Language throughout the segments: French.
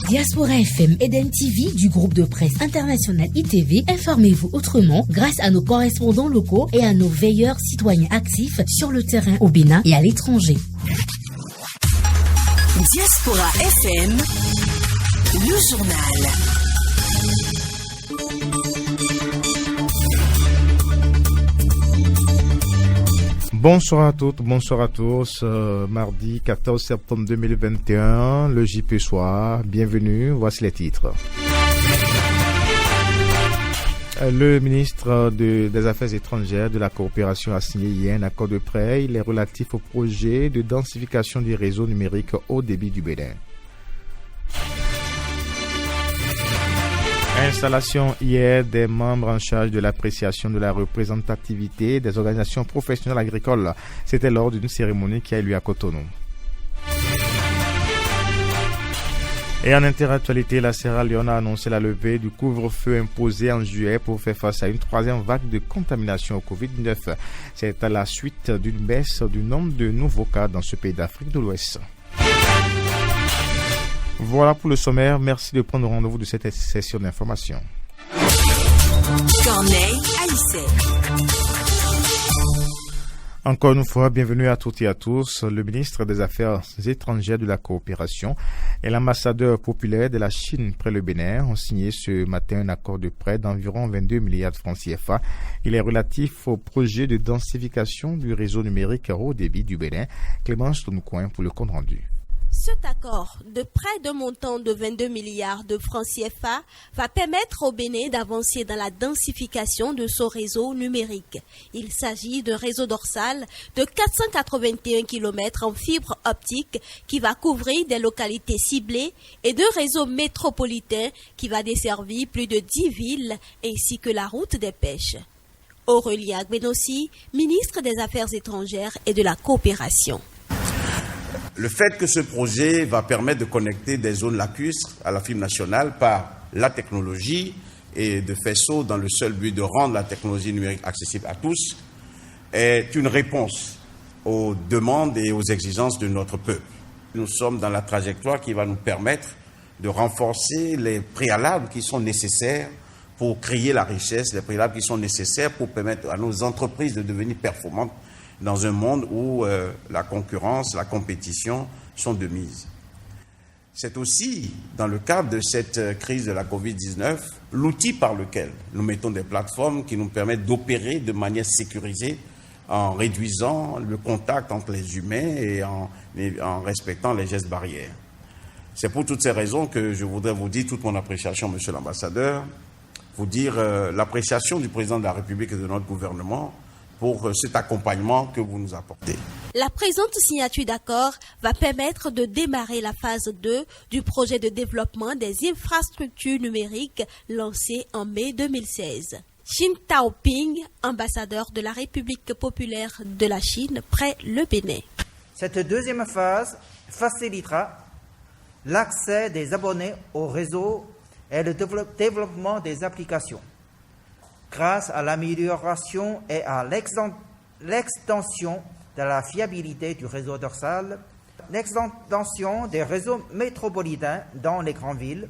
Diaspora FM Eden TV du groupe de presse international ITV, informez-vous autrement grâce à nos correspondants locaux et à nos veilleurs citoyens actifs sur le terrain au Bénin et à l'étranger. Diaspora FM, le journal. Bonsoir à toutes, bonsoir à tous. Mardi 14 septembre 2021, le JP Soir. Bienvenue, voici les titres. Le ministre des Affaires étrangères de la coopération a signé hier un accord de prêt. Il est relatif au projet de densification du réseau numérique haut débit du Bénin. Installation hier des membres en charge de l'appréciation de la représentativité des organisations professionnelles agricoles. C'était lors d'une cérémonie qui a eu lieu à Cotonou. Et en interactualité, la Sierra Leone a annoncé la levée du couvre-feu imposé en juillet pour faire face à une troisième vague de contamination au Covid-19. C'est à la suite d'une baisse du nombre de nouveaux cas dans ce pays d'Afrique de l'Ouest. Voilà pour le sommaire. Merci de prendre rendez-vous de cette session d'information. Corneille Aïssé. Encore une fois, bienvenue à toutes et à tous. Le ministre des Affaires étrangères de la coopération et l'ambassadeur populaire de la Chine près le Bénin ont signé ce matin un accord de prêt d'environ 22 milliards de francs CFA. Il est relatif au projet de densification du réseau numérique haut débit du Bénin. Clémence Tounoucoin pour le compte rendu. Cet accord de prêt d'un montant de 22 milliards de francs CFA va permettre au Bénin d'avancer dans la densification de son réseau numérique. Il s'agit d'un réseau dorsal de 481 km en fibre optique qui va couvrir des localités ciblées et d'un réseau métropolitain qui va desservir plus de 10 villes ainsi que la route des pêches. Aurélie Agbenossi, ministre des Affaires étrangères et de la coopération. Le fait que ce projet va permettre de connecter des zones lacustres à la fibre nationale par la technologie et de faire ça dans le seul but de rendre la technologie numérique accessible à tous est une réponse aux demandes et aux exigences de notre peuple. Nous sommes dans la trajectoire qui va nous permettre de renforcer les préalables qui sont nécessaires pour créer la richesse, les préalables qui sont nécessaires pour permettre à nos entreprises de devenir performantes dans un monde où la concurrence, la compétition sont de mise. C'est aussi, dans le cadre de cette crise de la Covid-19, l'outil par lequel nous mettons des plateformes qui nous permettent d'opérer de manière sécurisée en réduisant le contact entre les humains et en respectant les gestes barrières. C'est pour toutes ces raisons que je voudrais vous dire toute mon appréciation, monsieur l'ambassadeur, vous dire l'appréciation du président de la République et de notre gouvernement pour cet accompagnement que vous nous apportez. La présente signature d'accord va permettre de démarrer la phase 2 du projet de développement des infrastructures numériques lancé en mai 2016. Xin Taoping, ambassadeur de la République populaire de la Chine près le Bénin. Cette deuxième phase facilitera l'accès des abonnés au réseau et le développement des applications. Grâce à l'amélioration et à l'extension de la fiabilité du réseau dorsal, l'extension des réseaux métropolitains dans les grandes villes,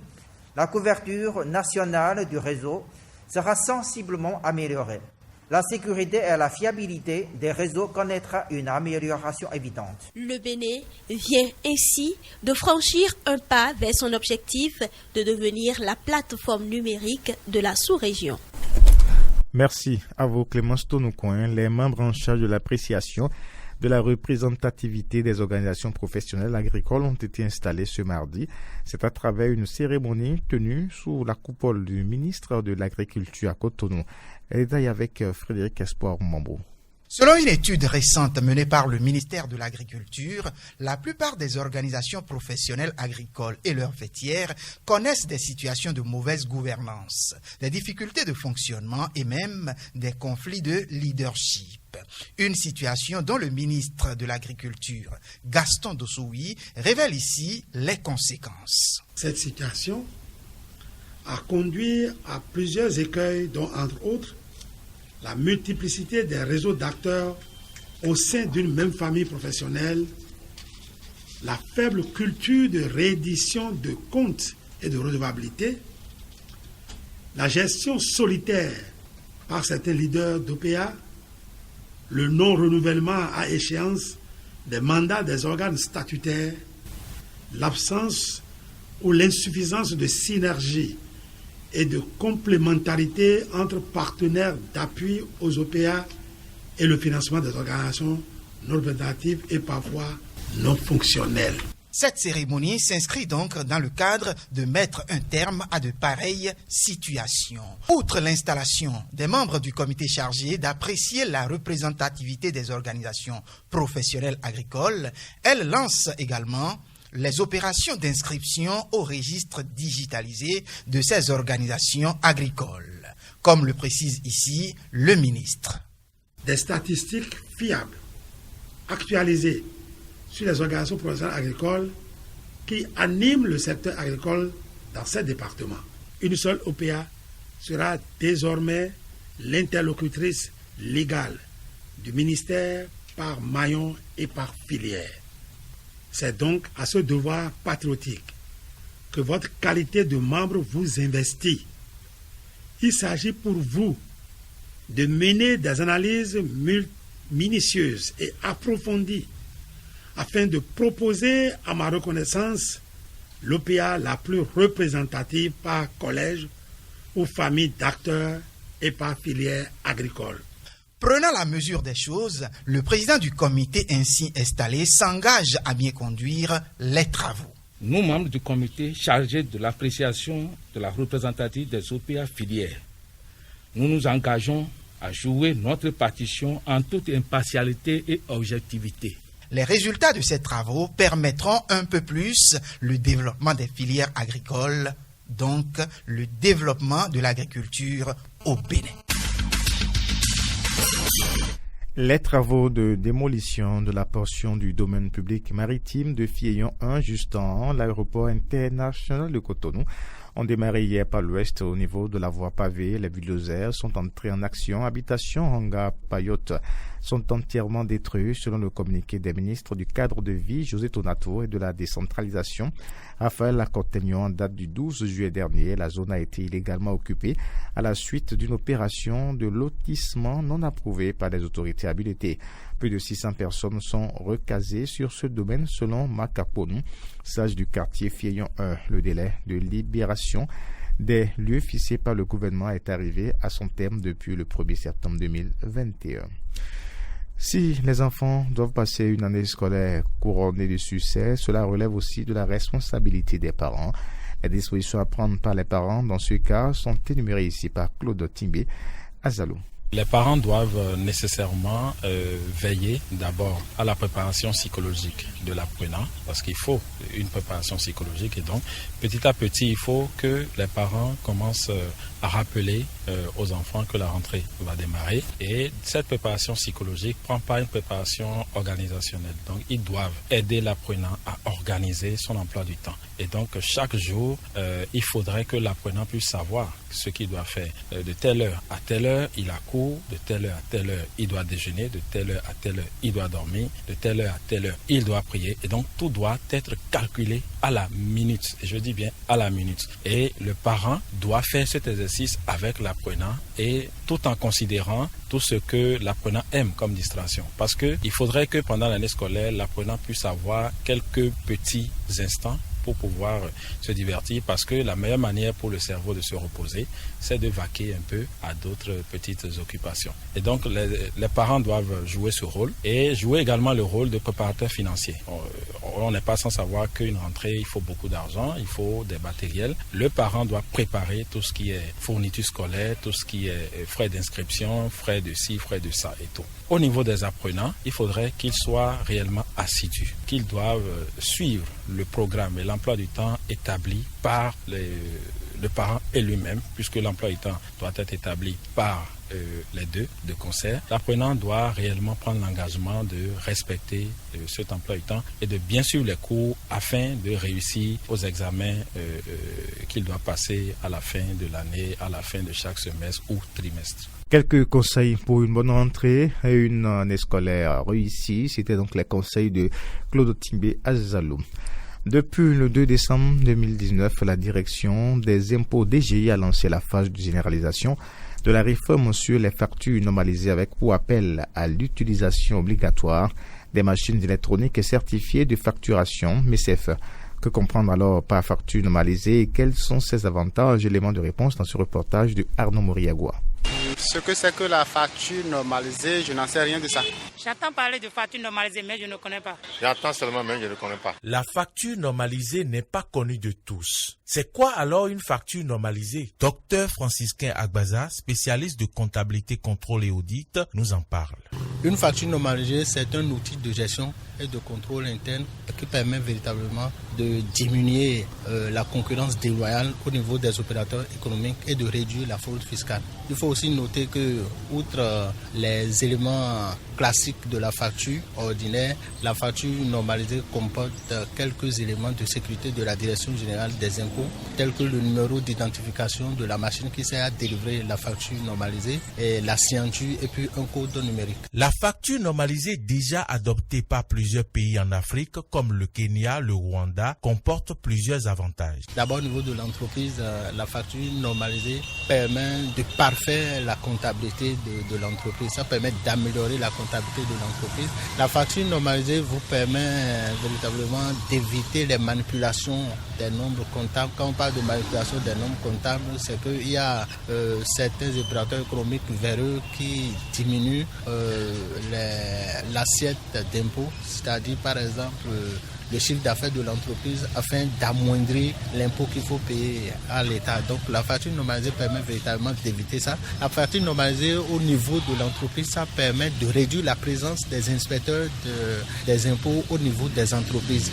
la couverture nationale du réseau sera sensiblement améliorée. La sécurité et la fiabilité des réseaux connaîtra une amélioration évidente. Le Bénin vient ainsi de franchir un pas vers son objectif de devenir la plateforme numérique de la sous-région. Merci à vous, Clémence Tounoucoin. Les membres en charge de l'appréciation de la représentativité des organisations professionnelles agricoles ont été installés ce mardi. C'est à travers une cérémonie tenue sous la coupole du ministre de l'Agriculture à Cotonou. Elle est avec Frédéric Espoir Mambo. Selon une étude récente menée par le ministère de l'Agriculture, la plupart des organisations professionnelles agricoles et leurs fêtières connaissent des situations de mauvaise gouvernance, des difficultés de fonctionnement et même des conflits de leadership. Une situation dont le ministre de l'Agriculture, Gaston Dossoui, révèle ici les conséquences. Cette situation a conduit à plusieurs écueils dont, entre autres, la multiplicité des réseaux d'acteurs au sein d'une même famille professionnelle la faible culture de réédition de comptes et de redevabilité, la gestion solitaire par certains leaders d'OPA, le non-renouvellement à échéance des mandats des organes statutaires, l'absence ou l'insuffisance de synergie et de complémentarité entre partenaires d'appui aux OPA et le financement des organisations non représentatives et parfois non fonctionnelles. Cette cérémonie s'inscrit donc dans le cadre de mettre un terme à de pareilles situations. Outre l'installation des membres du comité chargé d'apprécier la représentativité des organisations professionnelles agricoles, elle lance également les opérations d'inscription au registre digitalisé de ces organisations agricoles, comme le précise ici le ministre. Des statistiques fiables, actualisées sur les organisations professionnelles agricoles qui animent le secteur agricole dans ces départements. Une seule OPA sera désormais l'interlocutrice légale du ministère par maillon et par filière. C'est donc à ce devoir patriotique que votre qualité de membre vous investit. Il s'agit pour vous de mener des analyses minutieuses et approfondies afin de proposer à ma reconnaissance l'OPA la plus représentative par collège ou famille d'acteurs et par filière agricole. Prenant la mesure des choses, le président du comité ainsi installé s'engage à bien conduire les travaux. Nous, membres du comité chargé de l'appréciation de la représentativité des OPA filières, nous nous engageons à jouer notre partition en toute impartialité et objectivité. Les résultats de ces travaux permettront un peu plus le développement des filières agricoles, donc le développement de l'agriculture au Bénin. Les travaux de démolition de la portion du domaine public maritime de Fieillon 1 juste en l'aéroport international de Cotonou ont démarré hier par l'ouest au niveau de la voie pavée. Les bulldozers sont entrés en action. Habitations, hangars, paillotes sont entièrement détruits selon le communiqué des ministres du cadre de vie, José Tonato, et de la décentralisation, Raphaël Lacortegnon. En date du 12 juillet dernier, la zone a été illégalement occupée à la suite d'une opération de lotissement non approuvée par les autorités habilitées. Plus de 600 personnes sont recasées sur ce domaine selon Makaponou, sage du quartier Fieillon 1. Le délai de libération des lieux fixés par le gouvernement est arrivé à son terme depuis le 1er septembre 2021. Si les enfants doivent passer une année scolaire couronnée de succès, cela relève aussi de la responsabilité des parents. Les dispositions à prendre par les parents dans ce cas sont énumérées ici par Claude Timbé Azalou. Les parents doivent nécessairement veiller d'abord à la préparation psychologique de l'apprenant, parce qu'il faut une préparation psychologique, et donc petit à petit il faut que les parents commencent à rappeler aux enfants que la rentrée va démarrer, et cette préparation psychologique ne prend pas une préparation organisationnelle, donc ils doivent aider l'apprenant à organiser son emploi du temps, et donc chaque jour il faudrait que l'apprenant puisse savoir ce qu'il doit faire. De telle heure à telle heure il a cours, de telle heure à telle heure il doit déjeuner, de telle heure à telle heure il doit dormir, de telle heure à telle heure il doit prier, et donc tout doit être calculé à la minute, et je dis bien à la minute, et le parent doit faire cet exercice avec l'apprenant, et tout en considérant tout ce que l'apprenant aime comme distraction, parce qu'il faudrait que pendant l'année scolaire l'apprenant puisse avoir quelques petits instants pour pouvoir se divertir, parce que la meilleure manière pour le cerveau de se reposer, c'est de vaquer un peu à d'autres petites occupations. Et donc les parents doivent jouer ce rôle, et jouer également le rôle de préparateur financier. On n'est pas sans savoir qu'une rentrée, il faut beaucoup d'argent, il faut des matériels. Le parent doit préparer tout ce qui est fourniture scolaire, tout ce qui est frais d'inscription, frais de ci, frais de ça et tout. Au niveau des apprenants, il faudrait qu'ils soient réellement assidus, qu'ils doivent suivre le programme et l'emploi du temps établi par le parent et lui-même, puisque l'emploi du temps doit être établi par les deux de concert. L'apprenant doit réellement prendre l'engagement de respecter cet emploi du temps et de bien suivre les cours afin de réussir aux examens qu'il doit passer à la fin de l'année, à la fin de chaque semestre ou trimestre. Quelques conseils pour une bonne rentrée et une année scolaire réussie. C'était donc les conseils de Claude Timbé Azalou. Depuis le 2 décembre 2019, la direction des impôts DGI a lancé la phase de généralisation de la réforme sur les factures normalisées avec pour appel à l'utilisation obligatoire des machines électroniques et certifiées de facturation MECEF. Que comprendre alors par facture normalisée et quels sont ses avantages? Éléments de réponse dans ce reportage de Arnaud Moriagua. Ce que c'est que la facture normalisée, je n'en sais rien de ça. J'entends parler de facture normalisée, mais je ne connais pas. J'entends seulement, mais je ne connais pas. La facture normalisée n'est pas connue de tous. C'est quoi alors une facture normalisée? Docteur Franciscain Agbaza, spécialiste de comptabilité, contrôle et audit, nous en parle. Une facture normalisée, c'est un outil de gestion et de contrôle interne qui permet véritablement de diminuer la concurrence déloyale au niveau des opérateurs économiques et de réduire la fraude fiscale. Il faut aussi noter que, outre les éléments classiques de la facture ordinaire, la facture normalisée comporte quelques éléments de sécurité de la Direction générale des impôts, tels que le numéro d'identification de la machine qui sert à délivrer la facture normalisée, et la signature et puis un code numérique. La facture normalisée déjà adoptée par plusieurs pays en Afrique, comme le Kenya, le Rwanda, comporte plusieurs avantages. D'abord, au niveau de l'entreprise, la facture normalisée permet de parfaire la comptabilité de l'entreprise. Ça permet d'améliorer la comptabilité de l'entreprise. La facture normalisée vous permet véritablement d'éviter les manipulations des nombres comptables. Quand on parle de manipulation des nombres comptables, c'est qu'il y a certains opérateurs économiques véreux qui diminuent l'assiette d'impôt, c'est-à-dire par exemple le chiffre d'affaires de l'entreprise afin d'amoindrir l'impôt qu'il faut payer à l'État. Donc la facture normalisée permet véritablement d'éviter ça. La facture normalisée au niveau de l'entreprise, ça permet de réduire la présence des inspecteurs des impôts au niveau des entreprises.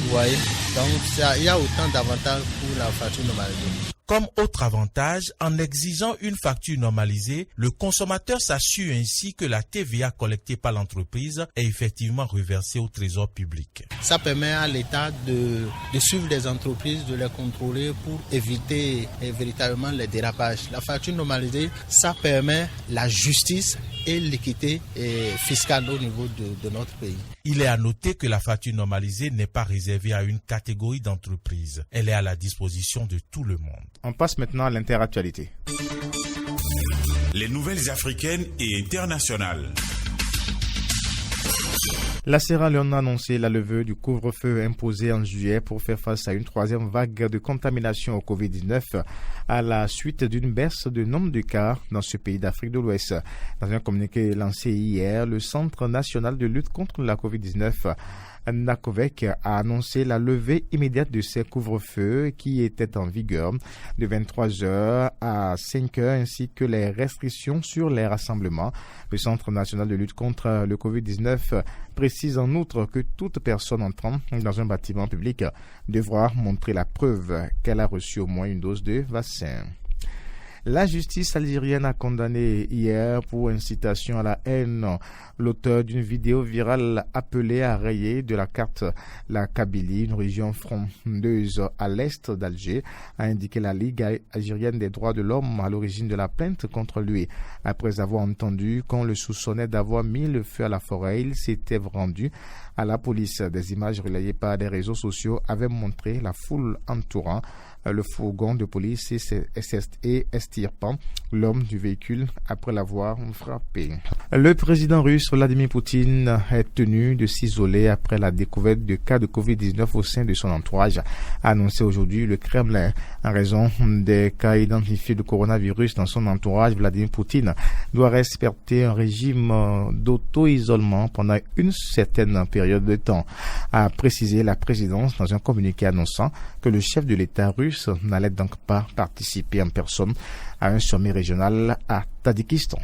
Vous voyez? Donc il y a autant d'avantages pour la facture normalisée. Comme autre avantage, en exigeant une facture normalisée, le consommateur s'assure ainsi que la TVA collectée par l'entreprise est effectivement reversée au trésor public. Ça permet à l'État de suivre les entreprises, de les contrôler pour éviter véritablement les dérapages. La facture normalisée, ça permet la justice et l'équité fiscale au niveau de notre pays. Il est à noter que la facture normalisée n'est pas réservée à une catégorie d'entreprises. Elle est à la disposition de tout le monde. On passe maintenant à l'interactualité. Les nouvelles africaines et internationales. La Sierra Leone a annoncé la levée du couvre-feu imposé en juillet pour faire face à une troisième vague de contamination au Covid-19 à la suite d'une baisse de nombre de cas dans ce pays d'Afrique de l'Ouest. Dans un communiqué lancé hier, le Centre national de lutte contre la Covid-19 NACOVEC a annoncé la levée immédiate de ces couvre-feux qui étaient en vigueur de 23h à 5h ainsi que les restrictions sur les rassemblements. Le Centre national de lutte contre le Covid-19 précise en outre que toute personne entrant dans un bâtiment public devra montrer la preuve qu'elle a reçu au moins une dose de vaccin. La justice algérienne a condamné hier pour incitation à la haine l'auteur d'une vidéo virale appelée à rayer de la carte la Kabylie, une région frondeuse à l'est d'Alger, a indiqué la Ligue algérienne des droits de l'homme à l'origine de la plainte contre lui. Après avoir entendu qu'on le soupçonnait d'avoir mis le feu à la forêt, il s'était rendu à la police. Des images relayées par des réseaux sociaux avaient montré la foule entourant le fourgon de police et extirpant l'homme du véhicule après l'avoir frappé. Le président russe Vladimir Poutine est tenu de s'isoler après la découverte de cas de Covid-19 au sein de son entourage, a annoncé aujourd'hui le Kremlin. En raison des cas identifiés de coronavirus dans son entourage, Vladimir Poutine doit respecter un régime d'auto-isolement pendant une certaine période de temps, a précisé la présidence dans un communiqué annonçant que le chef de l'État russe n'allait donc pas participer en personne à un sommet régional à Tadjikistan.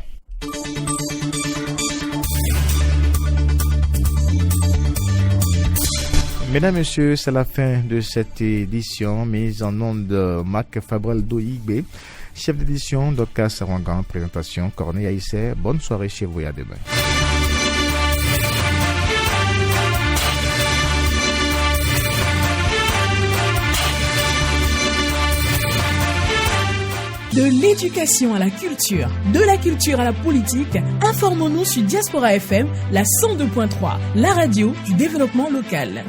Mesdames et messieurs, c'est la fin de cette édition mise en onde de Marc Fabrel Doigbe, chef d'édition Doka Sarangan, présentation Corneille Aïssé. Bonne soirée chez vous et à demain. De l'éducation à la culture, de la culture à la politique, informons-nous sur Diaspora FM, la 102.3, la radio du développement local.